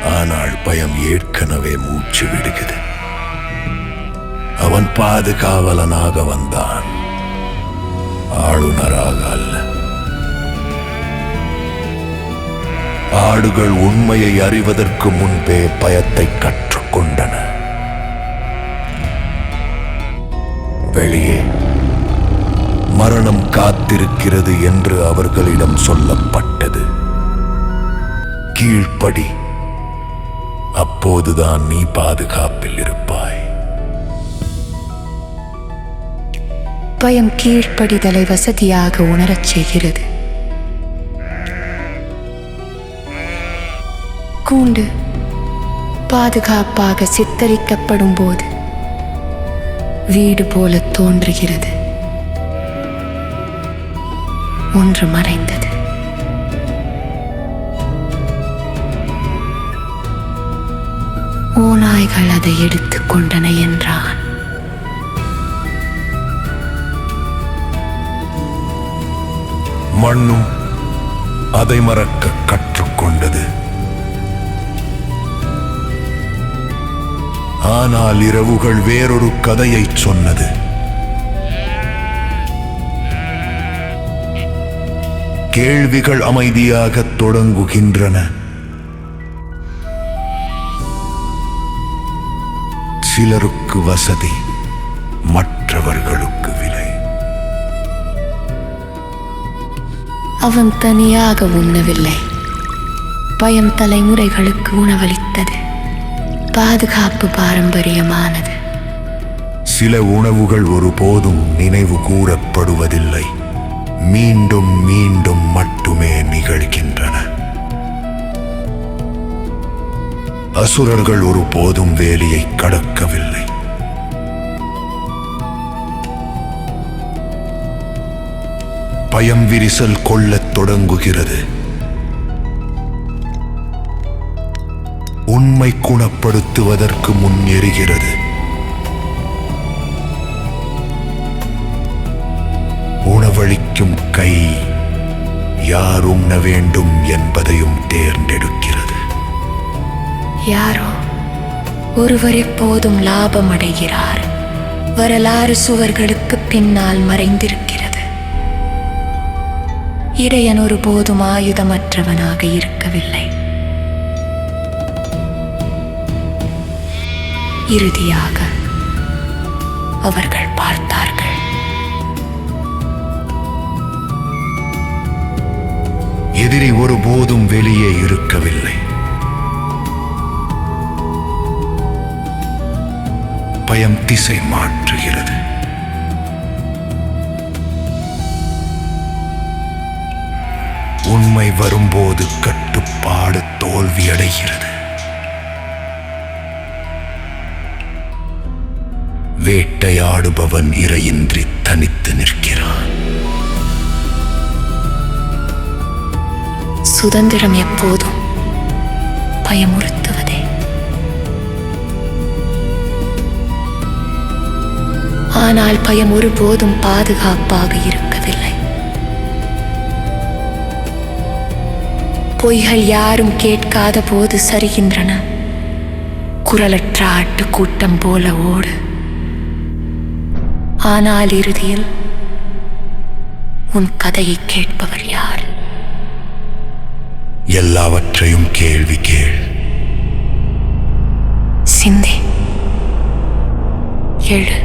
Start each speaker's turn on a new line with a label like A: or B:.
A: ஆனால் பயம் ஏற்கனவே மூச்சு விடுகிறது. அவன் பாதுகாவலனாக வந்தான், ஆளுநராக அல்ல. ஆடுகள் உண்மையை அறிவதற்கு முன்பே பயத்தை கற்றுக்கொண்டன. வெளியே மரணம் காத்திருக்கிறது என்று அவர்களிடம் சொல்லப்பட்டது. கீழ்ப்படி, அப்போதுதான் நீ பாதுகாப்பில் இருப்பாய்.
B: பயம் கீழ்ப்படிதலை வசதியாக உணரச் செய்கிறது. கூண்டு பாதுகாப்பாக சித்தரிக்கப்படும் போது வீடு போல தோன்றுகிறது. ஒன்று மறைந்தது. ஓநாய்கள் அதை எடுத்துக் கொண்டன என்றான்.
A: மண்ணும் அதை மறக்க கற்றுக்கொண்டது. ஆனால் இரவுகள் வேறொரு கதையை சொன்னது. கேள்விகள் அமைதியாக தொடங்குகின்றன. சிலருக்கு வசதி, மற்றவர்களுக்கு விலை.
B: அவன் தனியாக உண்ணவில்லை. பயம் தலைமுறைகளுக்கு உணவளித்தது. பாதுகாப்பு பாரம்பரியமானது.
A: சில உணவுகள் ஒருபோதும் நினைவு கூறப்படுவதில்லை, மீண்டும் மீண்டும் மட்டுமே நிகழ்கின்றன. அசுரர்கள் ஒருபோதும் வேலியை கடக்கவில்லை. பயம் விரிசல் கொள்ளத் தொடங்குகிறது. உண்மை குணப்படுத்துவதற்கு முன் எரிகிறது. உணவளிக்கும் கை யார் உண்ண வேண்டும் என்பதையும் தேர்ந்தெடுக்கிறது.
B: யாரோ ஒருவர் எப்போதும் லாபம் அடைகிறார். வரலாறு சுவர்களுக்கு பின்னால் மறைந்திருக்கிறது. இடையன் ஒருபோதும் ஆயுதமற்றவனாக இருக்கவில்லை. இறுதியாக அவர்கள் பார்த்தார்கள்.
A: எதிரி ஒருபோதும் வெளியே இருக்கவில்லை. பயம் திசை மாற்றுகிறது. உண்மை வரும்போது கட்டுப்பாடு தோல்வியடைகிறது. வேட்டையாடுபவன் இரையின்றி தனித்து நிற்கிறான்.
B: சுதந்திரம் எப்போதும் பயமுறுத்துவதே. ஆனால் பயம் ஒருபோதும் பாதுகாப்பாக இருக்கவில்லை. பொய்கள் யாரும் கேட்காத போது சரிகின்றன. குரலற்ற ஆட்டு கூட்டம் போல ஓடு. ஆனால் இறுதியில் உன் கதையை கேட்பவர் யார்?
A: எல்லாவற்றையும் கேள்வி கேள்.
B: சிந்தி எழு.